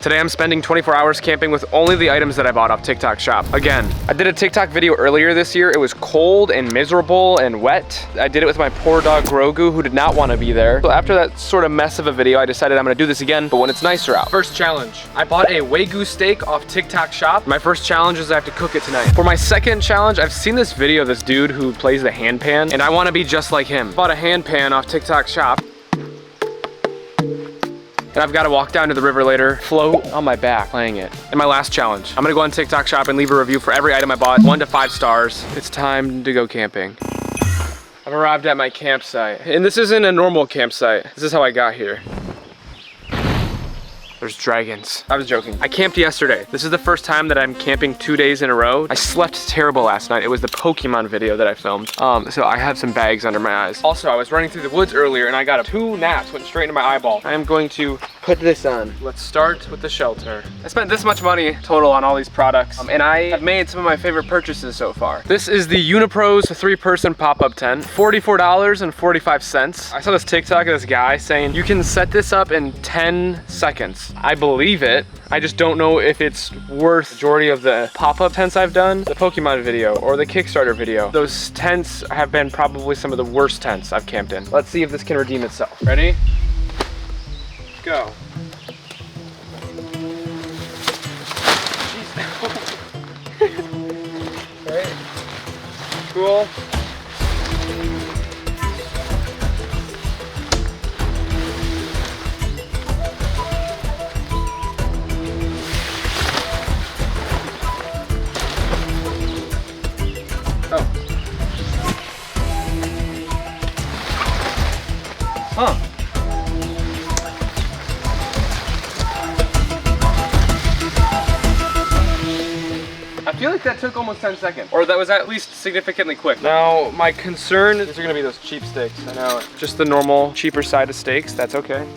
Today I'm spending 24 hours camping with only the items that I bought off TikTok Shop. Again, I did a TikTok video earlier this year. It was cold and miserable and wet. I did it with my poor dog Grogu, who did not want to be there. So after that sort of mess of a video, I decided I'm gonna do this again, but when it's nicer out. First challenge, I bought a Wagyu steak off TikTok Shop. My first challenge is I have to cook it tonight. For my second challenge, I've seen this video of this dude who plays the hand pan, and I want to be just like him. Bought a hand pan off TikTok Shop. And I've got to walk down to the river later, float on my back playing it. And my last challenge, I'm gonna go on TikTok Shop and leave a review for every item I bought, 1 to 5 stars. It's time to go camping. I've arrived at my campsite. And this isn't a normal campsite. This is how I got here. There's dragons. I was joking. I camped yesterday. This is the first time that I'm camping 2 days in a row. I slept terrible last night. It was the Pokemon video that I filmed. So I have some bags under my eyes. Also, I was running through the woods earlier and I got 2 gnats, went straight into my eyeball. I am going to put this on. Let's start with the shelter. I spent this much money total on all these products, and I have made some of my favorite purchases so far. This is the Unipro's 3-person pop-up tent, $44.45. I saw this TikTok of this guy saying you can set this up in 10 seconds. I believe it. I just don't know if it's worth the majority of the pop-up tents I've done, the Pokemon video or the Kickstarter video. Those tents have been probably some of the worst tents I've camped in. Let's see if this can redeem itself. Ready? Go. Right. Cool. Oh. Huh. I feel like that took almost 10 seconds, or that was at least significantly quick. Now, my concern, these are gonna be those cheap steaks. I know, just the normal, cheaper side of steaks, that's okay.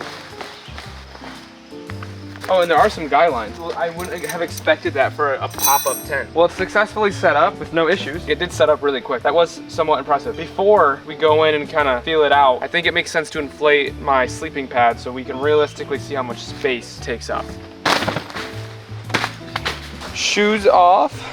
Oh, and there are some guy lines. Well, I wouldn't have expected that for a pop-up tent. Well, it's successfully set up with no issues. It did set up really quick. That was somewhat impressive. Before we go in and kind of feel it out, I think it makes sense to inflate my sleeping pad so we can realistically see how much space it takes up. Shoes off.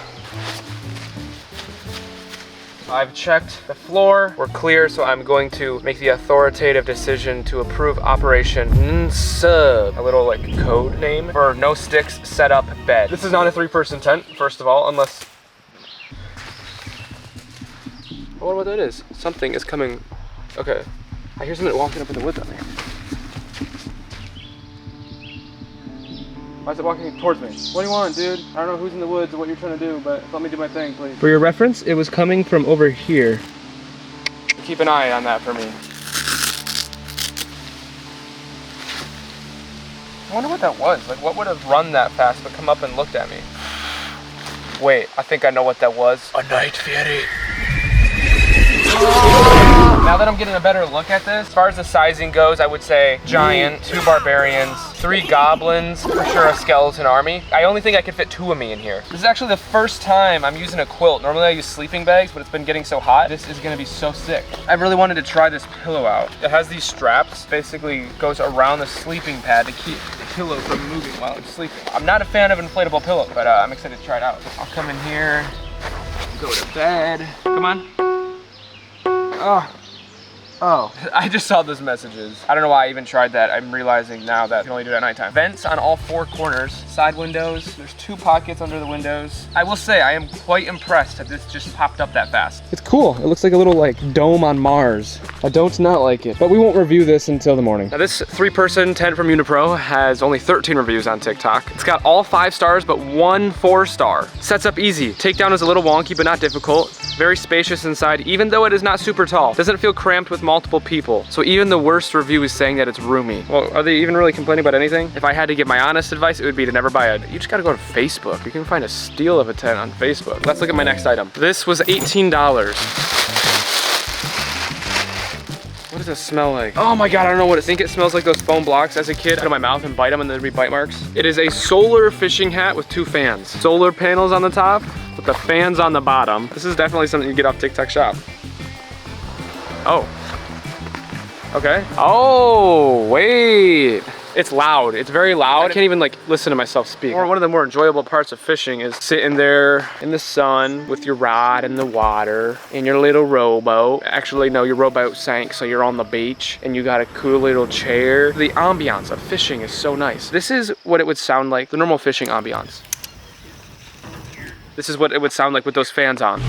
I've checked the floor, we're clear, so I'm going to make the authoritative decision to approve Operation NSUB, a little like code name for no sticks set up bed. This is not a 3-person tent, first of all, unless, I wonder what that is. Something is coming. Okay, I hear something walking up in the woods out there. Why is it walking towards me? What do you want, dude? I don't know who's in the woods or what you're trying to do, but let me do my thing, please. For your reference, it was coming from over here. Keep an eye on that for me. I wonder what that was. Like, what would have run that fast but come up and looked at me? Wait, I think I know what that was. A night fairy. Now that I'm getting a better look at this, as far as the sizing goes, I would say giant, 2 barbarians, 3 goblins, for sure a skeleton army. I only think I could fit 2 of me in here. This is actually the first time I'm using a quilt. Normally I use sleeping bags, but it's been getting so hot. This is gonna be so sick. I really wanted to try this pillow out. It has these straps, basically goes around the sleeping pad to keep the pillow from moving while I'm sleeping. I'm not a fan of inflatable pillows, but I'm excited to try it out. I'll come in here, go to bed. Come on. Oh, I just saw those messages. I don't know why I even tried that. I'm realizing now that you can only do it at nighttime. Vents on all 4 corners, side windows. There's 2 pockets under the windows. I will say I am quite impressed that this just popped up that fast. It's cool. It looks like a little like dome on Mars. I don't not like it, but we won't review this until the morning. Now this 3-person tent from Unipro has only 13 reviews on TikTok. It's got all 5 stars, but 1 4-star. Sets up easy. Takedown is a little wonky, but not difficult. Very spacious inside, even though it is not super tall. Doesn't feel cramped with multiple people. So even the worst review is saying that it's roomy. Well, are they even really complaining about anything? If I had to give my honest advice, it would be to never buy it. You just gotta go to Facebook. You can find a steal of a tent on Facebook. Let's look at my next item. This was $18. What does this smell like? Oh my God, I don't know what I think. It smells like those foam blocks as a kid. Put in my mouth and bite them and there'd be bite marks. It is a solar fishing hat with 2 fans. Solar panels on the top with the fans on the bottom. This is definitely something you get off TikTok Shop. Oh. Okay. Oh, wait. It's loud. It's very loud. I can't even like listen to myself speak. Or one of the more enjoyable parts of fishing is sitting there in the sun with your rod in the water in your little rowboat. Actually, no, your rowboat sank, so you're on the beach and you got a cool little chair. The ambiance of fishing is so nice. This is what it would sound like, the normal fishing ambiance. This is what it would sound like with those fans on.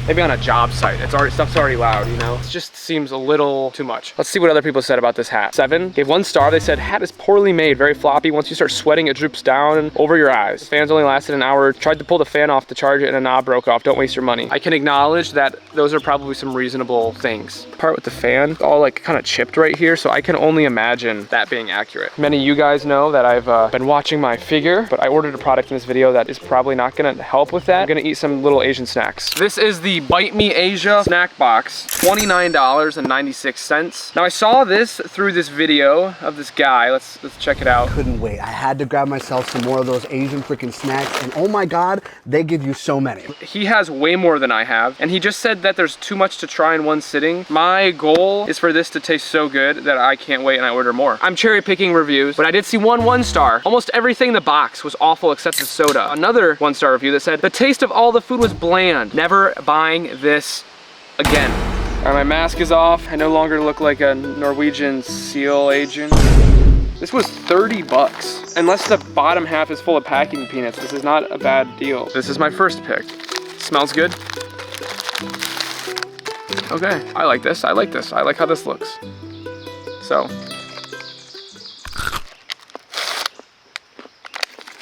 Maybe on a job site, stuff's already loud, you know? It just seems a little too much. Let's see what other people said about this hat. 7 gave 1 star. They said, hat is poorly made, very floppy. Once you start sweating, it droops down and over your eyes. The fans only lasted an hour. Tried to pull the fan off to charge it and a knob broke off. Don't waste your money. I can acknowledge that those are probably some reasonable things. The part with the fan, all like kind of chipped right here, so I can only imagine that being accurate. Many of you guys know that I've been watching my figure, but I ordered a product in this video that is probably not gonna help with that. I'm gonna eat some little Asian snacks. This is the Bite Me Asia snack box, $29.96. Now I saw this through this video of this guy. Let's check it out. Couldn't wait. I had to grab myself some more of those Asian freaking snacks, and oh my God, they give you so many. He has way more than I have, and he just said that there's too much to try in one sitting. My goal is for this to taste so good that I can't wait and I order more. I'm cherry picking reviews, but I did see one star. Almost everything in the box was awful except the soda. Another 1-star review that said, the taste of all the food was bland. Never buying this again. All right, my mask is off. I no longer look like a Norwegian SEAL agent. This was 30 bucks. Unless the bottom half is full of packing peanuts, this is not a bad deal. This is my first pick. Smells good. Okay, I like this. I like this. I like how this looks. So.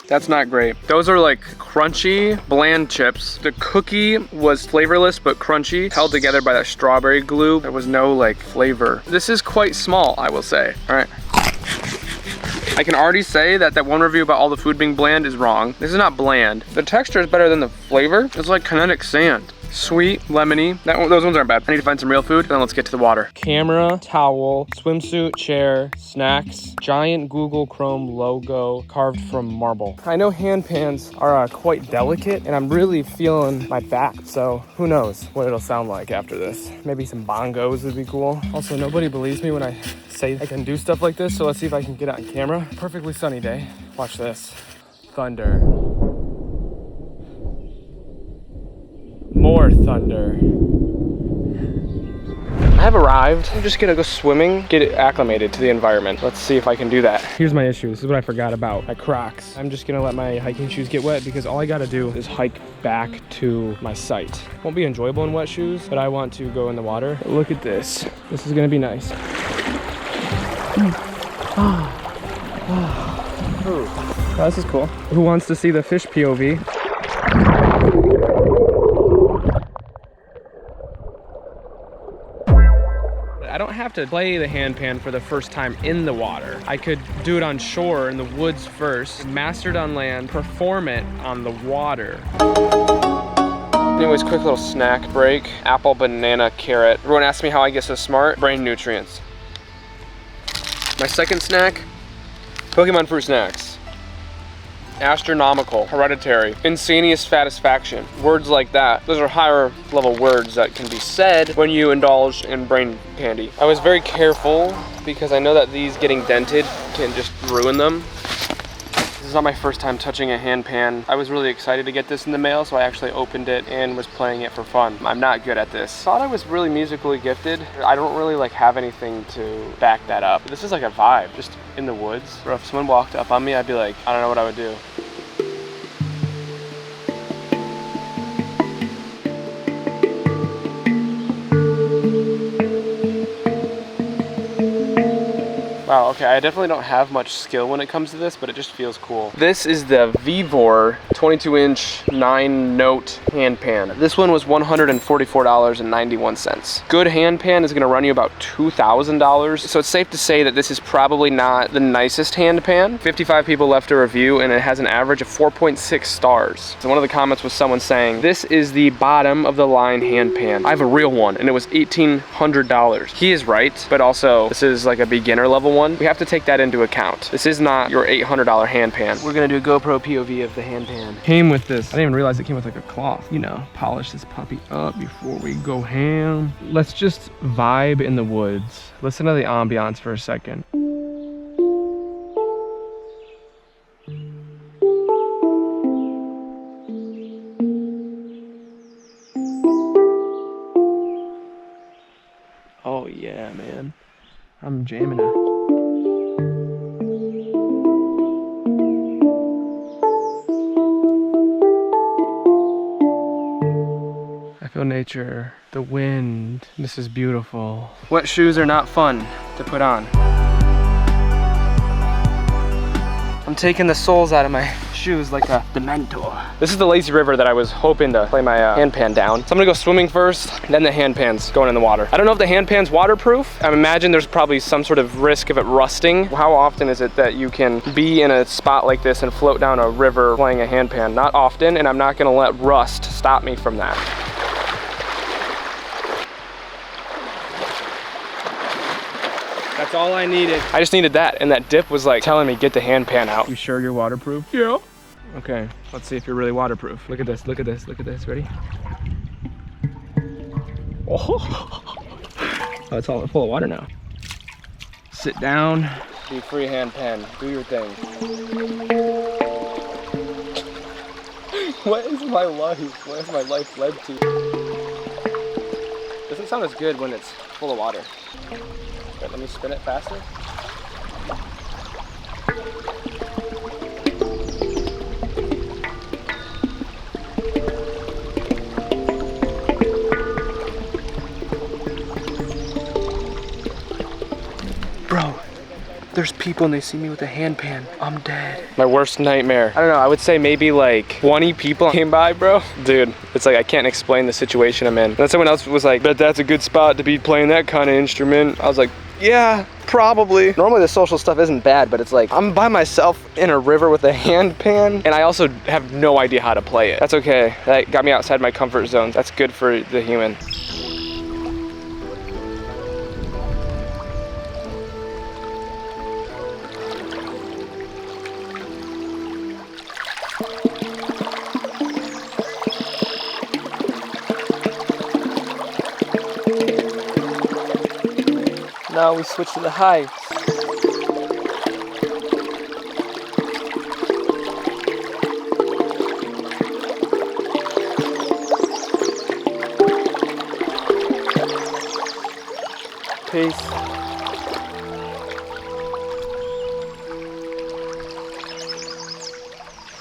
That's not great. Those are like crunchy, bland chips. The cookie was flavorless but crunchy, held together by that strawberry glue. There was no like flavor. This is quite small, I will say. All right. I can already say that one review about all the food being bland is wrong. This is not bland. The texture is better than the flavor. It's like kinetic sand. Sweet, lemony. Those ones aren't bad. I need to find some real food, and then let's get to the water. Camera, towel, swimsuit, chair, snacks, giant Google Chrome logo carved from marble. I know hand pans are quite delicate, and I'm really feeling my back, so who knows what it'll sound like after this. Maybe some bongos would be cool. Also, nobody believes me when I say I can do stuff like this, so let's see if I can get it on camera. Perfectly sunny day. Watch this. Thunder. More thunder. I have arrived. I'm just gonna go swimming, get acclimated to the environment. Let's see if I can do that. Here's my issue. This is what I forgot about. My Crocs. I'm just gonna let my hiking shoes get wet because all I gotta do is hike back to my site. Won't be enjoyable in wet shoes, but I want to go in the water. But look at this. This is gonna be nice. Oh, this is cool. Who wants to see the fish POV? I don't have to play the hand pan for the first time in the water. I could do it on shore in the woods first, master it on land, perform it on the water. Anyways, quick little snack break. Apple, banana, carrot. Everyone asks me how I get so smart. Brain nutrients. My second snack, Pokemon fruit snacks. Astronomical, hereditary, insidious satisfaction. Words like that. Those are higher level words that can be said when you indulge in brain candy. I was very careful because I know that these getting dented can just ruin them. This is not my first time touching a hand pan. I was really excited to get this in the mail, so I actually opened it and was playing it for fun. I'm not good at this. Thought I was really musically gifted. I don't really like have anything to back that up. This is like a vibe, just in the woods. Or if someone walked up on me, I'd be like, I don't know what I would do. Wow, okay, I definitely don't have much skill when it comes to this, but it just feels cool. This is the Vevor 22-inch 9-note hand pan. This one was $144.91. Good hand pan is gonna run you about $2,000, so it's safe to say that this is probably not the nicest hand pan. 55 people left a review, and it has an average of 4.6 stars. So one of the comments was someone saying, this is the bottom of the line hand pan. I have a real one, and it was $1,800. He is right, but also this is like a beginner level one. We have to take that into account. This is not your $800 hand pan. We're gonna do a GoPro POV of the hand pan. Came with this. I didn't even realize it came with like a cloth. You know, polish this puppy up before we go ham. Let's just vibe in the woods. Listen to the ambiance for a second. I'm jamming it. I feel nature, the wind. This is beautiful. Wet shoes are not fun to put on. I'm taking the soles out of my shoes like a Dementor. This is the lazy river that I was hoping to play my hand pan down. So I'm gonna go swimming first, then the hand pan's going in the water. I don't know if the hand pan's waterproof. I imagine there's probably some sort of risk of it rusting. How often is it that you can be in a spot like this and float down a river playing a hand pan? Not often, and I'm not gonna let rust stop me from that. That's all I needed. I just needed that, and that dip was like telling me, get the hand pan out. You sure you're waterproof? Yeah. Okay, let's see if you're really waterproof. Look at this, look at this, look at this. Ready? Oh, it's all full of water now. Sit down. Be free hand pan. Do your thing. What is my life? What has my life led to? Doesn't sound as good when it's full of water. But let me spin it faster. Bro, there's people and they see me with a hand pan. I'm dead. My worst nightmare. I don't know, I would say maybe like 20 people came by, bro. Dude, it's like I can't explain the situation I'm in. And then someone else was like, bet that's a good spot to be playing that kind of instrument. I was like, yeah, probably. Normally the social stuff isn't bad, but it's like I'm by myself in a river with a hand pan, and I also have no idea how to play it. That's okay. That got me outside my comfort zone. That's good for the human. Now we switch to the heights. Peace.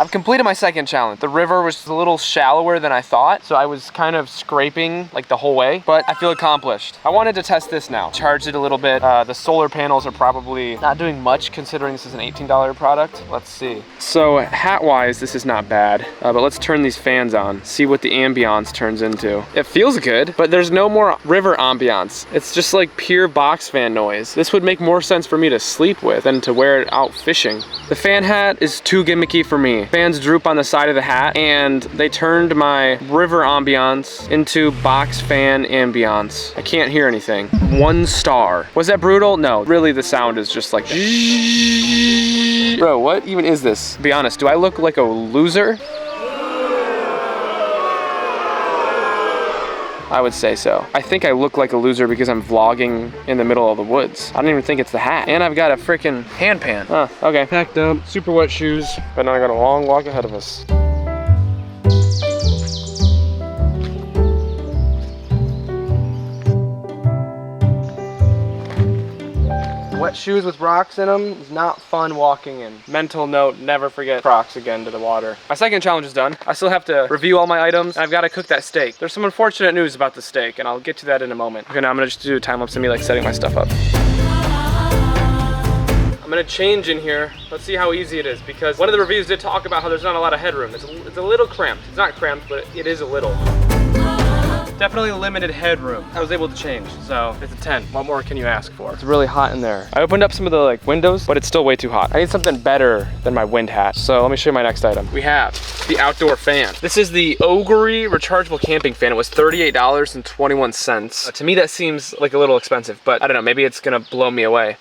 I've completed my second challenge. The river was a little shallower than I thought, so I was kind of scraping like the whole way, but I feel accomplished. I wanted to test this now. Charged it a little bit. The solar panels are probably not doing much considering this is an $18 product. Let's see. So hat-wise, this is not bad, but let's turn these fans on, see what the ambiance turns into. It feels good, but there's no more river ambiance. It's just like pure box fan noise. This would make more sense for me to sleep with than to wear it out fishing. The fan hat is too gimmicky for me. Fans droop on the side of the hat, and they turned my river ambiance into box fan ambiance. I can't hear anything. 1 star. Was that brutal? No, really the sound is just like that. Bro, what even is this? Be honest, do I look like a loser? I would say so. I think I look like a loser because I'm vlogging in the middle of the woods. I don't even think it's the hat. And I've got a freaking hand pan. Huh, okay. Packed up, super wet shoes, but now I got a long walk ahead of us. Wet shoes with rocks in them is not fun walking in. Mental note, never forget Crocs again to the water. My second challenge is done. I still have to review all my items, and I've got to cook that steak. There's some unfortunate news about the steak, and I'll get to that in a moment. Okay, now I'm gonna just do a time lapse of me like setting my stuff up. I'm gonna change in here. Let's see how easy it is, because one of the reviews did talk about how there's not a lot of headroom. It's a little cramped. It's not cramped, but it is a little. Definitely limited headroom. I was able to change, so it's a 10. What more can you ask for? It's really hot in there. I opened up some of the like windows, but it's still way too hot. I need something better than my wind hat. So let me show you my next item. We have the outdoor fan. This is the Ogre rechargeable camping fan. It was $38.21. To me, that seems like a little expensive, but I don't know, maybe it's gonna blow me away.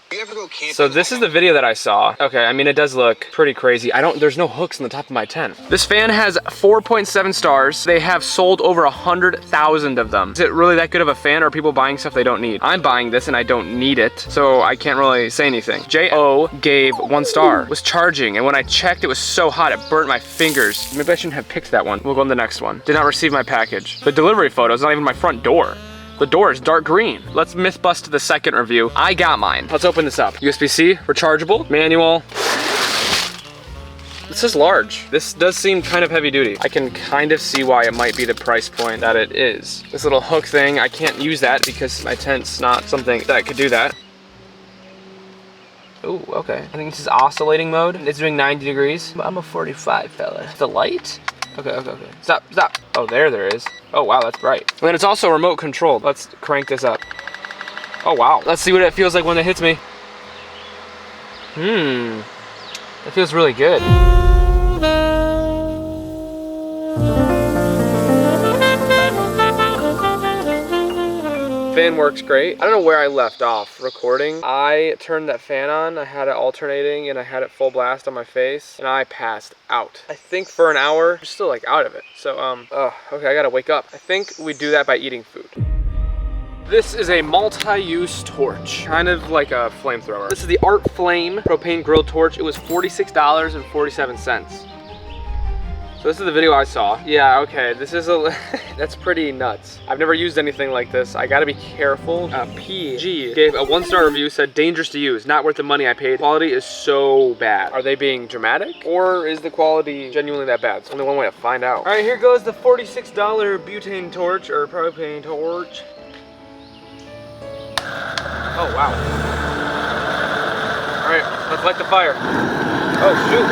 So this is the video that I saw. Okay, I mean, it does look pretty crazy. There's no hooks in the top of my tent. This fan has 4.7 stars. They have sold over 100,000 of them. Is it really that good of a fan, or are people buying stuff they don't need? I'm buying this and I don't need it, so I can't really say anything. J.O. gave 1 star. Was charging, and when I checked, it was so hot it burnt my fingers. Maybe I shouldn't have picked that one. We'll go on the next one. Did not receive my package. The delivery photo is not even my front door. The door is dark green. Let's myth bust the second review. I got mine. Let's open this up. USB-C, rechargeable, manual. This is large. This does seem kind of heavy duty. I can kind of see why it might be the price point that it is. This little hook thing, I can't use that because my tent's not something that could do that. Oh, okay. I think this is oscillating mode. It's doing 90 degrees. I'm a 45 fella. The light? Okay. Stop. Oh, there is. Oh, wow, that's bright. And then it's also remote controlled. Let's crank this up. Oh, wow. Let's see what it feels like when it hits me. It feels really good. Fan works great. I don't know where I left off recording. I turned that fan on, I had it alternating, and I had it full blast on my face, and I passed out. I think for an hour, I'm still like out of it. So, okay, I gotta wake up. I think we do that by eating food. This is a multi-use torch, kind of like a flamethrower. This is the Art Flame propane grill torch. It was $46.47. So this is the video I saw. Yeah, okay, this is that's pretty nuts. I've never used anything like this. I gotta be careful. PG gave a 1-star review, said dangerous to use, not worth the money I paid. Quality is so bad. Are they being dramatic? Or is the quality genuinely that bad? It's only one way to find out. All right, here goes the $46 butane torch, or propane torch. Oh, wow. All right, let's light the fire. Oh, shoot.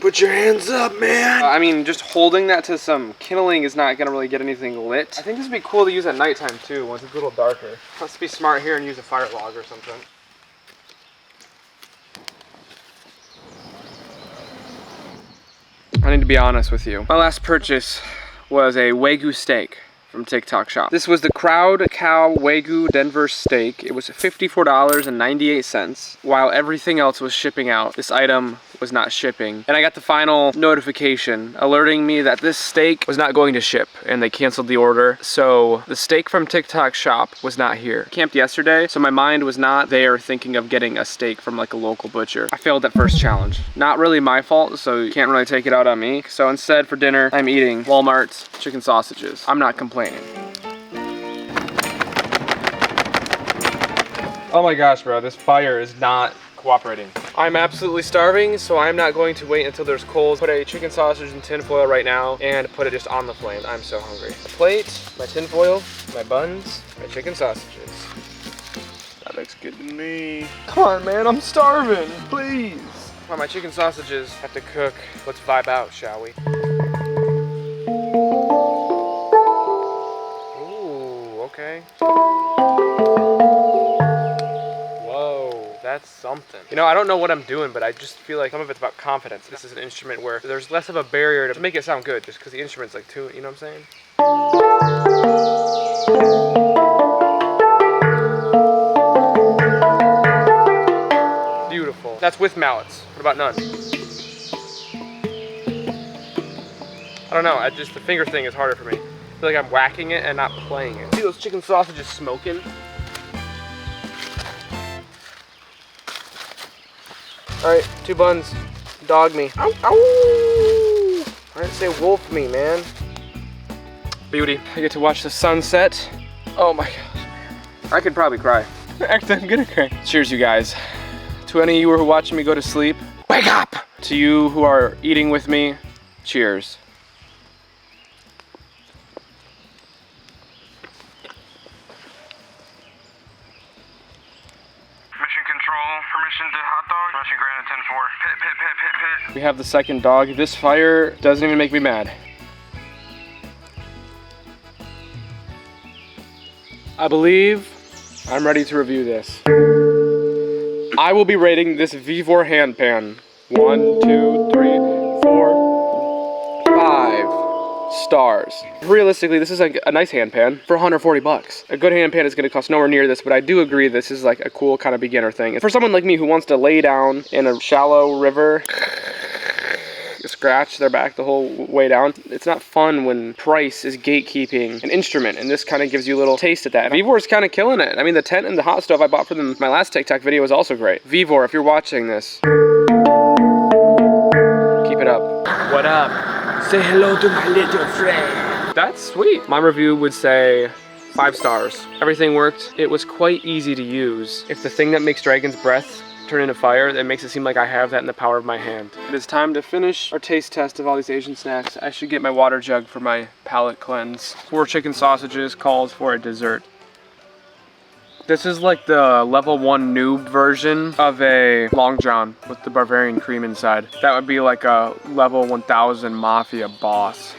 Put your hands up, man. I mean, just holding that to some kindling is not gonna really get anything lit. I think this would be cool to use at nighttime too, once it's a little darker. Let's be smart here and use a fire log or something. I need to be honest with you. My last purchase was a Wagyu steak from TikTok Shop. This was the Crowd Cow Wagyu Denver steak. It was $54.98. While everything else was shipping out, this item was not shipping. And I got the final notification alerting me that this steak was not going to ship and they canceled the order. So the steak from TikTok Shop was not here. Camped yesterday, so my mind was not there thinking of getting a steak from like a local butcher. I failed that first challenge. Not really my fault, so you can't really take it out on me. So instead for dinner, I'm eating Walmart's chicken sausages. I'm not complaining. Oh my gosh, bro, this fire is not cooperating. I'm absolutely starving, so I'm not going to wait until there's coals. Put a chicken sausage in tin foil right now and put it just on the flame. I'm so hungry. A plate, my tin foil, my buns, my chicken sausages. That looks good to me. Come on, man, I'm starving, please. While my chicken sausages have to cook, let's vibe out, shall we? Ooh, okay. That's something. You know, I don't know what I'm doing, but I just feel like some of it's about confidence. This is an instrument where there's less of a barrier to make it sound good just because the instrument's like too, you know what I'm saying? Beautiful. That's with mallets. What about none? I don't know, the finger thing is harder for me. I feel like I'm whacking it and not playing it. See those chicken sausages smoking? All right, 2 buns. Dog me. Ow, ow! I didn't say wolf me, man. Beauty. I get to watch the sunset. Oh my gosh, man. I could probably cry. Actually, I'm gonna cry. Cheers, you guys. To any of you who are watching me go to sleep, wake up! To you who are eating with me, cheers. Permission to hot dog. Russian granite 10-4. Pit, pit, pit, pit, pit. We have the second dog. This fire doesn't even make me mad. I believe I'm ready to review this. I will be rating this Vevor hand pan 1, 2, 3, 4, 5 stars. Realistically, this is like a nice hand pan for 140 bucks. A good hand pan is going to cost nowhere near this, but I do agree this is like a cool kind of beginner thing. For someone like me who wants to lay down in a shallow river, scratch their back the whole way down, it's not fun when price is gatekeeping an instrument, and this kind of gives you a little taste at that. Vevor is kind of killing it. I mean, the tent and the hot stove I bought for them my last TikTok video was also great. Vevor, if you're watching this, keep it up. what up? Say hello to my little friend. That's sweet. My review would say 5 stars. Everything worked. It was quite easy to use. If the thing that makes Dragon's Breath turn into fire, that makes it seem like I have that in the power of my hand. It is time to finish our taste test of all these Asian snacks. I should get my water jug for my palate cleanse. 4 chicken sausages calls for a dessert. This is like the level 1 noob version of a Long John with the Bavarian cream inside. That would be like a level 1000 Mafia boss.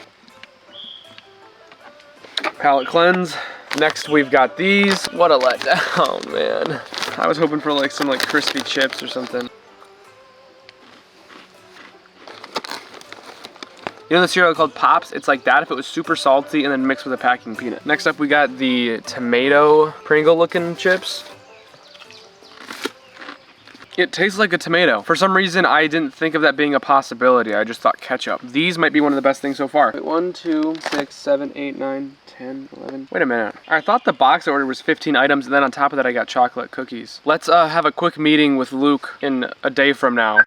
Palate cleanse. Next we've got these. What a letdown, man. I was hoping for like some like crispy chips or something. You know the cereal called Pops? It's like that if it was super salty and then mixed with a packing peanut. Next up we got the tomato Pringle looking chips. It tastes like a tomato. For some reason, I didn't think of that being a possibility. I just thought ketchup. These might be one of the best things so far. 1, 2, 6, 7, 8, 9, 10, 11. Wait a minute. I thought the box order was 15 items, and then on top of that, I got chocolate cookies. Let's have a quick meeting with Luke in a day from now.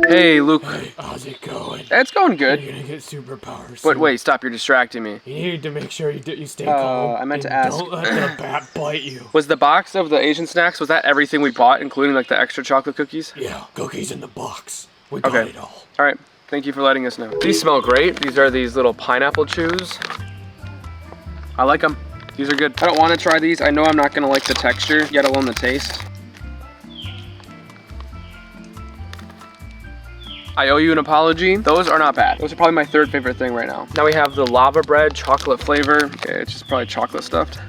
Hey, Luke. Hey, how's it going? It's going good. You're gonna get superpowers. But wait, stop. You're distracting me. You need to make sure you stay calm. I meant to and ask. Don't let the bat bite you. Was the box of the Asian snacks, was that everything we bought, including like the extra chocolate cookies? Yeah, cookies in the box. We got Okay. it all. All right. Thank you for letting us know. These smell great. These are these little pineapple chews. I like them. These are good. I don't want to try these. I know I'm not going to like the texture, yet alone the taste. I owe you an apology. Those are not bad. Those are probably my 3rd favorite thing right now. Now we have the lava bread chocolate flavor. Okay, it's just probably chocolate stuffed.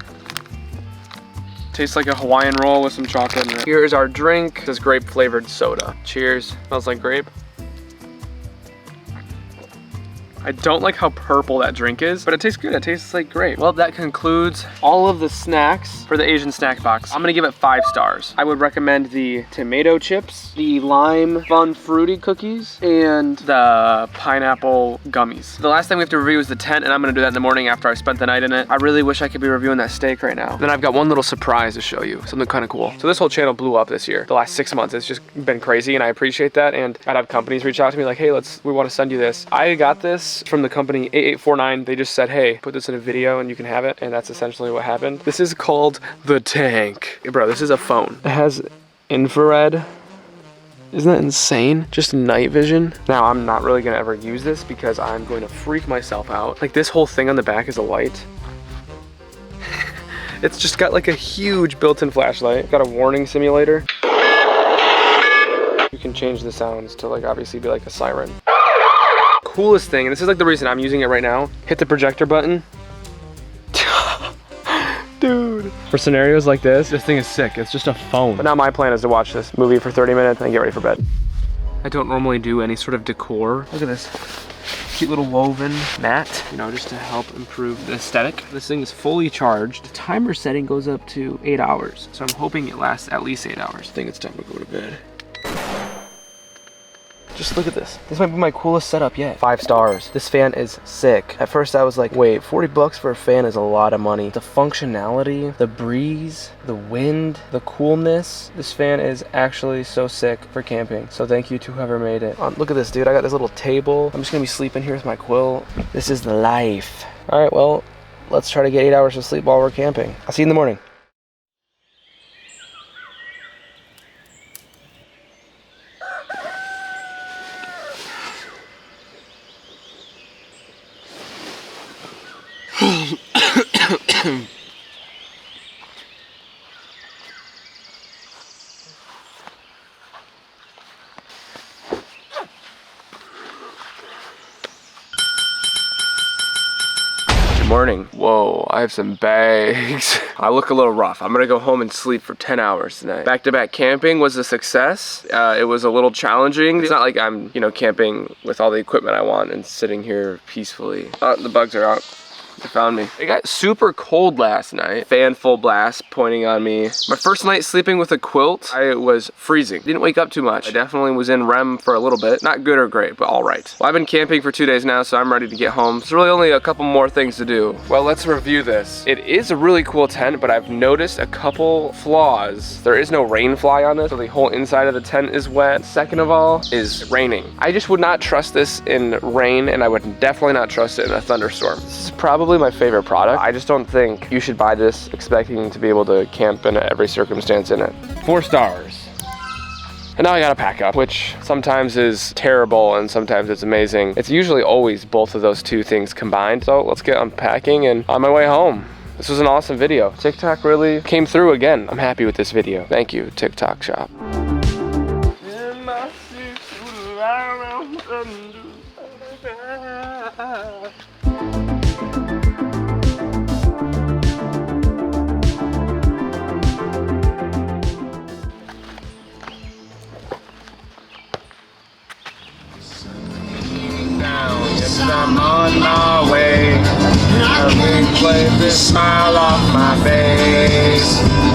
Tastes like a Hawaiian roll with some chocolate in it. Here is our drink. This grape flavored soda. Cheers. Smells like grape. I don't like how purple that drink is, but it tastes good. It tastes like grape. Well, that concludes all of the snacks for the Asian snack box. I'm gonna give it 5 stars. I would recommend the tomato chips, the lime fun fruity cookies, and the pineapple gummies. The last thing we have to review is the tent, and I'm gonna do that in the morning after I spent the night in it. I really wish I could be reviewing that steak right now. Then I've got one little surprise to show you, something kind of cool. So this whole channel blew up this year. The last 6 months, it's just been crazy, and I appreciate that. And I'd have companies reach out to me like, hey, we want to send you this. I got this from the company 8849. They just said, hey, put this in a video and you can have it, and that's essentially what happened. This is called the Tank. Hey, bro, this is a phone. It has infrared. Isn't that insane? Just night vision. Now, I'm not really gonna ever use this because I'm going to freak myself out. Like, this whole thing on the back is a light. It's just got like a huge built-in flashlight. Got a warning simulator. You can change the sounds to like obviously be like a siren. Coolest thing, and this is like the reason I'm using it right now, hit the projector button. Dude. For scenarios like this thing is sick. It's just a phone. But now my plan is to watch this movie for 30 minutes and get ready for bed. I don't normally do any sort of decor. Look at this. Cute little woven mat, you know, just to help improve the aesthetic. This thing is fully charged. The timer setting goes up to 8 hours. So I'm hoping it lasts at least 8 hours. I think it's time to go to bed. Just look at this. This might be my coolest setup yet. 5 stars. This fan is sick. At first I was like, wait, 40 bucks for a fan is a lot of money. The functionality, the breeze, the wind, the coolness. This fan is actually so sick for camping. So thank you to whoever made it. Look at this, dude. I got this little table. I'm just gonna be sleeping here with my quilt. This is the life. All right, well, let's try to get 8 hours of sleep while we're camping. I'll see you in the morning. Good morning. Whoa, I have some bags. I look a little rough. I'm gonna go home and sleep for 10 hours tonight. Back-to-back camping was a success. It was a little challenging. It's not like I'm, camping with all the equipment I want and sitting here peacefully. The bugs are out. They found me. It got super cold last night. Fan full blast pointing on me. My first night sleeping with a quilt, I was freezing. Didn't wake up too much. I definitely was in REM for a little bit. Not good or great, but all right. Well, I've been camping for 2 days now, so I'm ready to get home. There's really only a couple more things to do. Well, let's review this. It is a really cool tent, but I've noticed a couple flaws. There is no rain fly on this, so the whole inside of the tent is wet. Second of all, is raining. I just would not trust this in rain, and I would definitely not trust it in a thunderstorm. This is probably my favorite product. I just don't think you should buy this expecting to be able to camp in every circumstance in it. 4 stars. And now I gotta pack up, which sometimes is terrible and sometimes it's amazing. It's usually always both of those two things combined. So let's get unpacking and on my way home. This was an awesome video. TikTok really came through again. I'm happy with this video. Thank you, TikTok shop. Yes, I'm on my way. I've been playing this smile off my face.